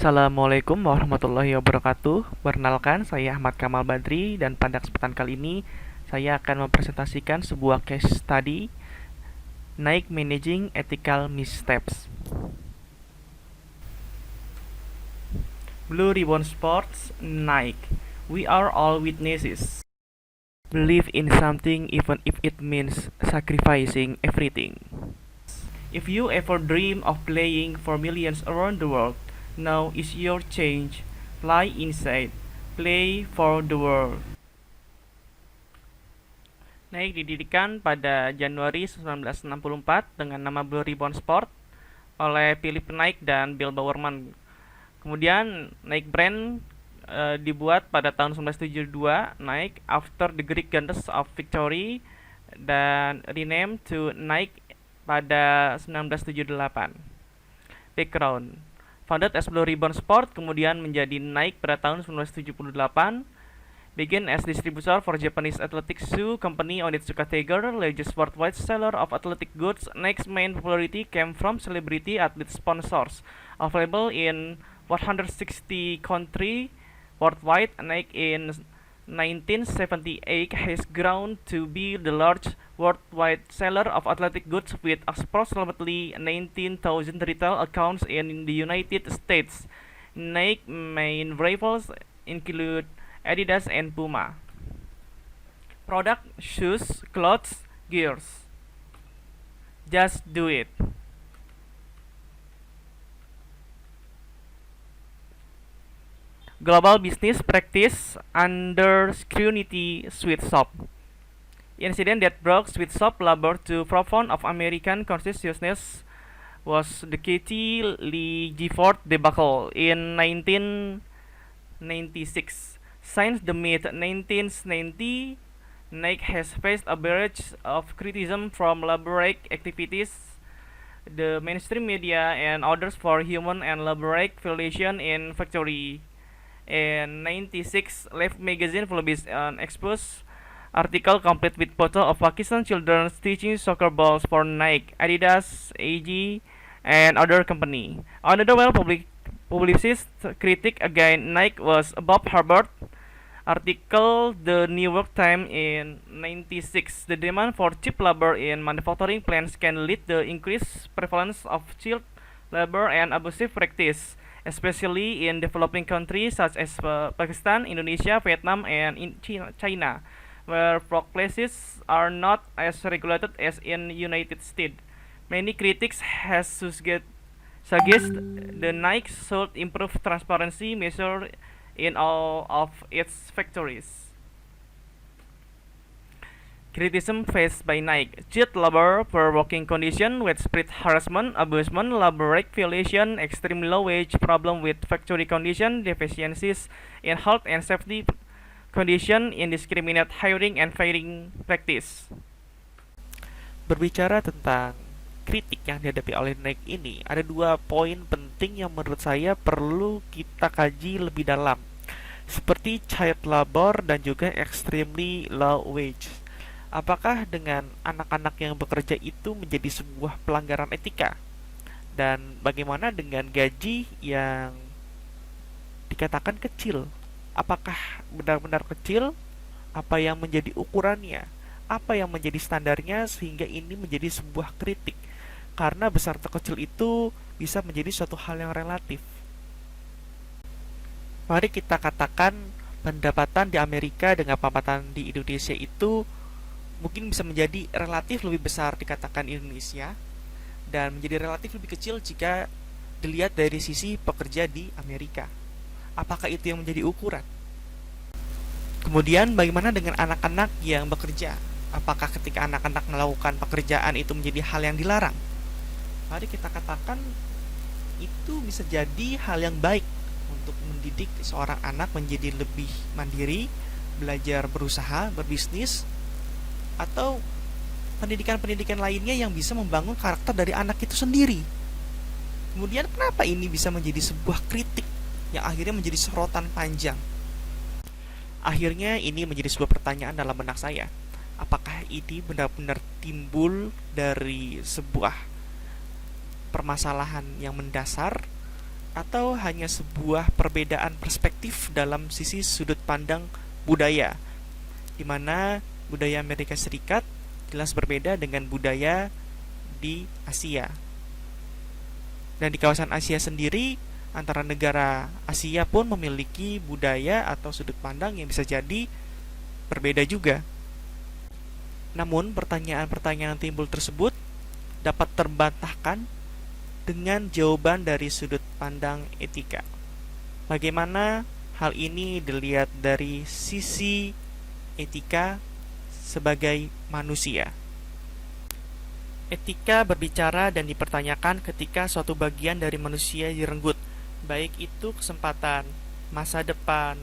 Assalamualaikum warahmatullahi wabarakatuh. Perkenalkan, saya Ahmad Kamal Badri dan pada kesempatan kali ini saya akan mempresentasikan sebuah case study Nike Managing Ethical Missteps. Blue Ribbon Sports, Nike. We are all witnesses. Believe in something even if it means sacrificing everything. If you ever dream of playing for millions around the world, now is your change. Fly inside. Play for the world. Nike didirikan pada Januari 1964 dengan nama Blue Ribbon Sport oleh Philip Knight dan Bill Bowerman. Kemudian Nike brand dibuat pada tahun 1972, Nike After the Greek Goddess of Victory, dan renamed to Nike pada 1978. Background: founded as Blue Ribbon Sport, kemudian menjadi Nike pada tahun 1978. Began as distributor for Japanese athletic shoe company Onitsuka Tiger, largest worldwide seller of athletic goods. Nike's main popularity came from celebrity athlete sponsors. Available in 160 countries worldwide, Nike in 1978 has grown to be the largest worldwide seller of athletic goods with approximately 19,000 retail accounts in the United States. Nike main rivals include Adidas and Puma. Product: shoes, clothes, gears. Just do it. Global business practice under scrutiny. Sweatshop. Incident that brought Sweatshop labor to forefront of American consciousness was the Katie Lee Gifford debacle in 1996. Since the mid-1990s, Nike has faced a barrage of criticism from labor rights activities, the mainstream media, and others for human and labor rights violations in factory. In 96, Life magazine published an exposed article complete with photo of Pakistan children stitching soccer balls for Nike, Adidas, AG, and other company. Another well-publicized critic against Nike was Bob Herbert article The New York Times in 96. The demand for cheap labor in manufacturing plants can lead to increased prevalence of child labor and abusive practice, especially in developing countries such as Pakistan, Indonesia, Vietnam, and in China, where workplaces are not as regulated as in United States. Many critics has suggest the Nike should improve transparency measure in all of its factories. Criticism faced by Nike: child labor, poor working condition, widespread harassment, abusement, labor rights violation, extremely low wage, problem with factory condition, deficiencies in health and safety condition, indiscriminate hiring and firing practice. Berbicara tentang kritik yang dihadapi oleh Nike ini, ada dua poin penting yang menurut saya perlu kita kaji lebih dalam, seperti child labor dan juga extremely low wage. Apakah dengan anak-anak yang bekerja itu menjadi sebuah pelanggaran etika? Dan bagaimana dengan gaji yang dikatakan kecil? Apakah benar-benar kecil? Apa yang menjadi ukurannya? Apa yang menjadi standarnya sehingga ini menjadi sebuah kritik? Karena besar atau kecil itu bisa menjadi suatu hal yang relatif. Mari kita katakan pendapatan di Amerika dengan pendapatan di Indonesia itu mungkin bisa menjadi relatif lebih besar dikatakan Indonesia dan menjadi relatif lebih kecil jika dilihat dari sisi pekerja di Amerika. Apakah itu yang menjadi ukuran? Kemudian bagaimana dengan anak-anak yang bekerja? Apakah ketika anak-anak melakukan pekerjaan itu menjadi hal yang dilarang? Mari kita katakan itu bisa jadi hal yang baik untuk mendidik seorang anak menjadi lebih mandiri, belajar berusaha, berbisnis, atau pendidikan-pendidikan lainnya yang bisa membangun karakter dari anak itu sendiri. Kemudian kenapa ini bisa menjadi sebuah kritik yang akhirnya menjadi sorotan panjang? Akhirnya ini menjadi sebuah pertanyaan dalam benak saya. Apakah ini benar-benar timbul dari sebuah permasalahan yang mendasar atau hanya sebuah perbedaan perspektif dalam sisi sudut pandang budaya, di mana budaya Amerika Serikat jelas berbeda dengan budaya di Asia. Dan di kawasan Asia sendiri, antara negara Asia pun memiliki budaya atau sudut pandang yang bisa jadi berbeda juga. Namun, pertanyaan-pertanyaan yang timbul tersebut dapat terbantahkan dengan jawaban dari sudut pandang etika. Bagaimana hal ini dilihat dari sisi etika sebagai manusia? Etika berbicara dan dipertanyakan ketika suatu bagian dari manusia direnggut, baik itu kesempatan, masa depan,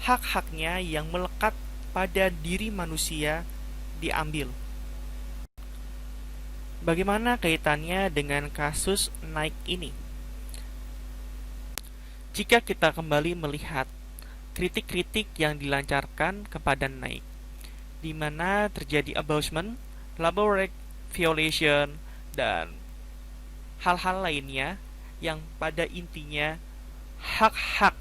hak-haknya yang melekat pada diri manusia diambil. Bagaimana kaitannya dengan kasus Nike ini? Jika kita kembali melihat kritik-kritik yang dilancarkan kepada Nike, di mana terjadi abusement, labor right violation, dan hal-hal lainnya yang pada intinya hak-hak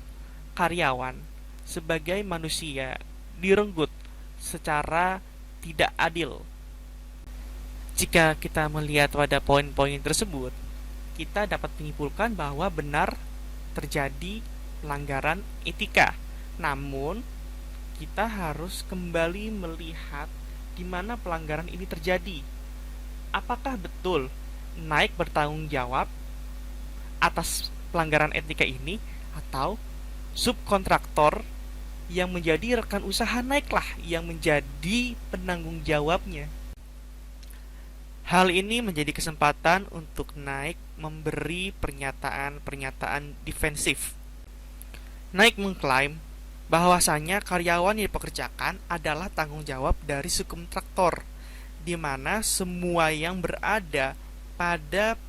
karyawan sebagai manusia direnggut secara tidak adil. Jika kita melihat pada poin-poin tersebut, kita dapat menyimpulkan bahwa benar terjadi pelanggaran etika. Namun, kita harus kembali melihat di mana pelanggaran ini terjadi. Apakah betul Nike bertanggung jawab atas pelanggaran etika ini, atau subkontraktor yang menjadi rekan usaha Nike lah yang menjadi penanggung jawabnya? Hal ini menjadi kesempatan untuk Nike memberi pernyataan-pernyataan defensif. Nike mengklaim bahwasanya karyawan yang dipekerjakan adalah tanggung jawab dari subkontraktor, di mana semua yang berada pada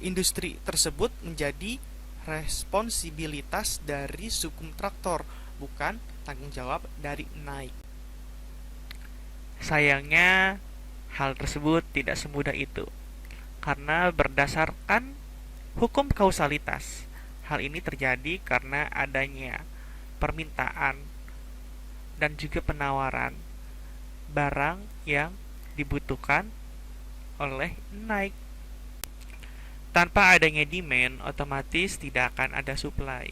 industri tersebut menjadi responsibilitas dari subkontraktor, bukan tanggung jawab dari Nike. Sayangnya, hal tersebut tidak semudah itu, karena berdasarkan hukum kausalitas, hal ini terjadi karena adanya permintaan dan juga penawaran barang yang dibutuhkan oleh Nike. Tanpa adanya demand, otomatis tidak akan ada supply.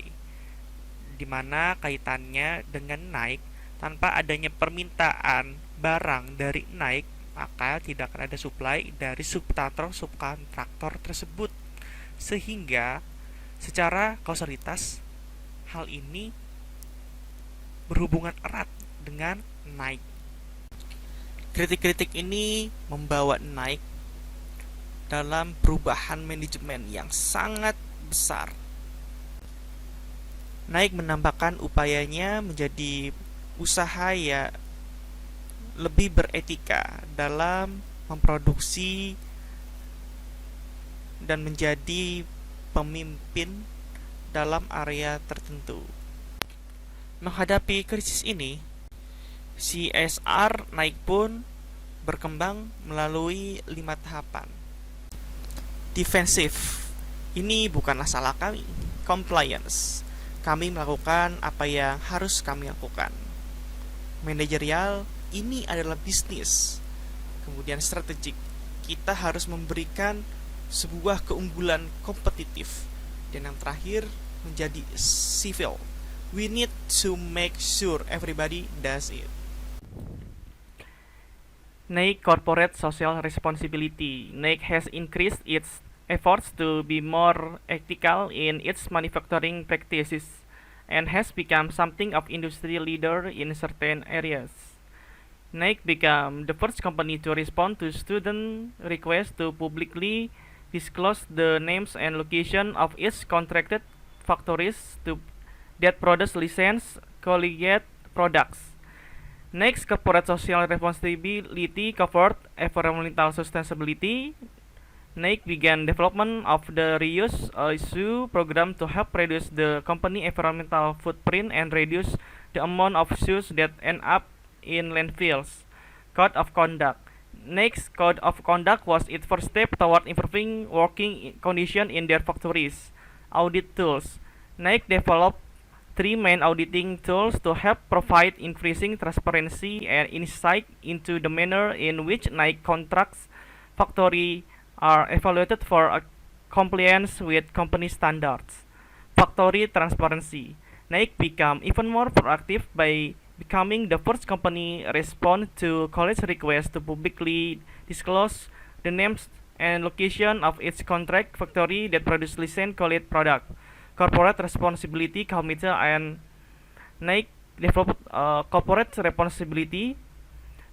Di mana kaitannya dengan Nike, tanpa adanya permintaan barang dari Nike, maka tidak akan ada supply dari subkontraktor tersebut. Sehingga secara kausalitas, hal ini berhubungan erat dengan Nike. Kritik-kritik ini membawa Nike dalam perubahan manajemen yang sangat besar. Nike menambahkan upayanya menjadi usaha yang lebih beretika dalam memproduksi dan menjadi pemimpin dalam area tertentu. Menghadapi krisis ini, CSR Nike pun berkembang melalui 5 tahapan. Defensif, ini bukanlah salah kami. Compliance, kami melakukan apa yang harus kami lakukan. Manajerial, ini adalah bisnis. Kemudian strategik, kita harus memberikan sebuah keunggulan kompetitif. Dan yang terakhir menjadi civil, we need to make sure everybody does it. Nike Corporate Social Responsibility. Nike has increased its efforts to be more ethical in its manufacturing practices and has become something of industry leader in certain areas. Nike became the first company to respond to student requests to publicly disclose the names and location of its contracted factories that produce licensed collegiate products. Nike's corporate social responsibility covered environmental sustainability. Nike began development of the reuse issue program to help reduce the company environmental footprint and reduce the amount of shoes that end up in landfills. Code of conduct. Nike's code of conduct was its first step toward improving working conditions in their factories. Audit tools. Nike developed three main auditing tools to help provide increasing transparency and insight into the manner in which Nike contracts factory are evaluated for compliance with company standards. Factory transparency. Nike became even more proactive by becoming the first company respond to college requests to publicly disclose the names and location of its contract factory that produce licensed college product. Corporate Responsibility Committee and Nike developed a corporate responsibility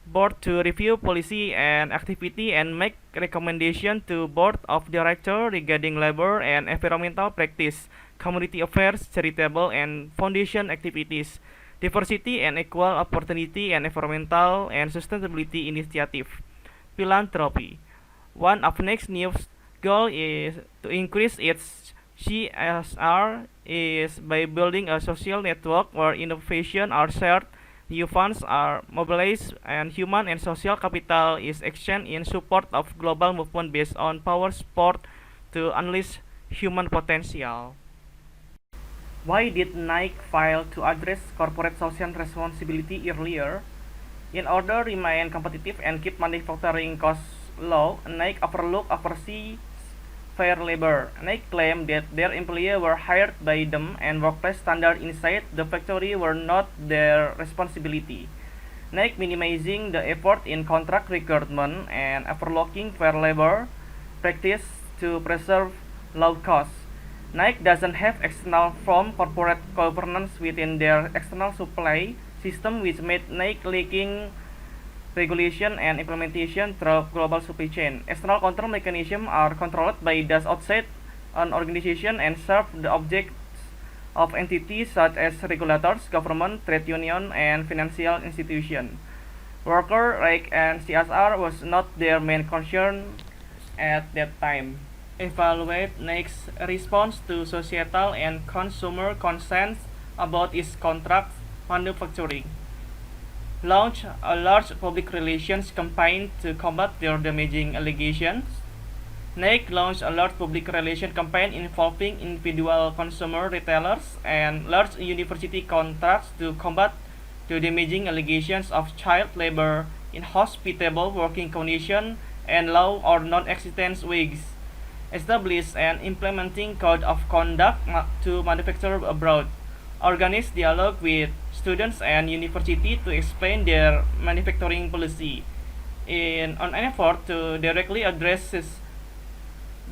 board to review policy and activity and make recommendation to board of director regarding labor and environmental practice, community affairs, charitable and foundation activities, diversity and equal opportunity and environmental and sustainability initiative. Philanthropy. One of Nike's new goal is to increase its CSR is by building a social network where innovation are shared, new funds are mobilized, and human and social capital is exchanged in support of global movement based on power sport to unleash human potential. Why did Nike fail to address corporate social responsibility earlier? In order to remain competitive and keep manufacturing costs low, Nike oversee fair labor. Nike claimed that their employees were hired by them and workplace standards inside the factory were not their responsibility. Nike minimizing the effort in contract recruitment and overlooking fair labor practice to preserve low costs. Nike doesn't have external firm corporate governance within their external supply system, which made Nike lacking regulation and implementation through global supply chain. External control mechanisms are controlled by those outside an organization and serve the objects of entities such as regulators, government, trade union, and financial institutions. Worker rights and CSR was not their main concern at that time. Evaluate Nike's response to societal and consumer concerns about its contract manufacturing. Launch a large public relations campaign to combat their damaging allegations. Nike launched a large public relations campaign involving individual consumer retailers and large university contracts to combat the damaging allegations of child labor, inhospitable working conditions, and low or non-existent wages. Establish and implementing code of conduct to manufacture abroad. Organize dialogue with students and university to explain their manufacturing policy. In an effort to directly address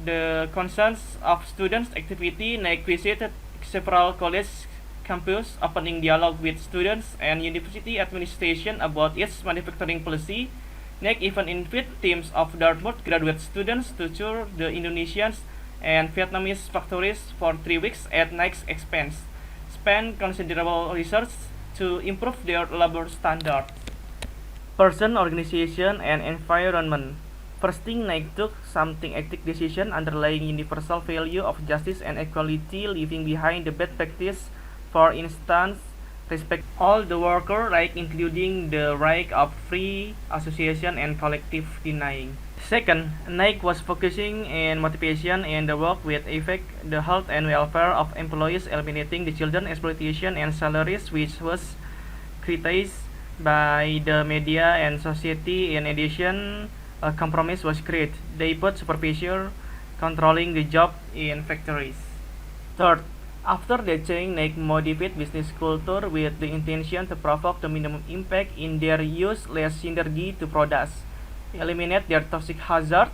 the concerns of students' activity, Nike visited several college campus, opening dialogue with students and university administration about its manufacturing policy. Nike even invited teams of Dartmouth graduate students to tour the Indonesian and Vietnamese factories for 3 weeks at Nike's expense. Spend considerable research to improve their labor standards. Person, organization, and environment. First thing, Nike took something ethic decision underlying universal value of justice and equality, leaving behind the bad practice. For instance, respect all the worker rights, including the right of free association and collective denying. Second, Nike was focusing in motivation and the work with affect the health and welfare of employees, eliminating the children exploitation and salaries, which was criticized by the media and society. In addition, a compromise was created. They put supervisor controlling the job in factories. Third, after the change, Nike modified business culture with the intention to provoke the minimum impact in their use, less synergy to products, eliminate their toxic hazard,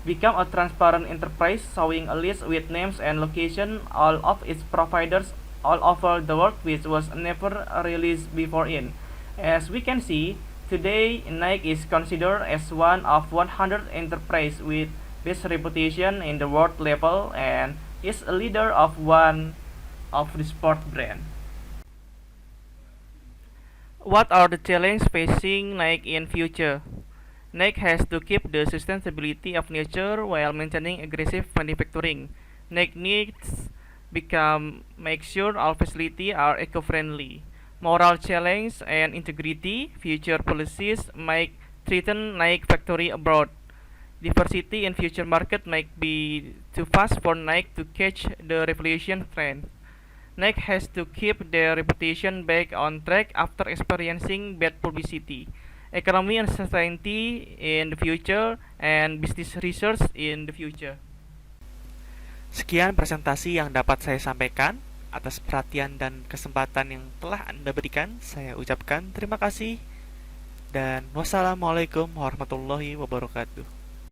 become a transparent enterprise, showing a list with names and location all of its providers all over the world, which was never released before in. As we can see, today Nike is considered as one of 100 enterprises with best reputation in the world level and is a leader of one of the sport brand. What are the challenges facing Nike in future? Nike has to keep the sustainability of nature while maintaining aggressive manufacturing. Nike needs make sure all facilities are eco-friendly. Moral challenge and integrity. Future policies might threaten Nike factory abroad. Diversity in future market might be too fast for Nike to catch the revolution trend. Nike has to keep their reputation back on track after experiencing bad publicity, economy uncertainty in the future, and business research in the future. Sekian presentasi yang dapat saya sampaikan. Atas perhatian dan kesempatan yang telah Anda berikan, saya ucapkan terima kasih dan wassalamualaikum warahmatullahi wabarakatuh.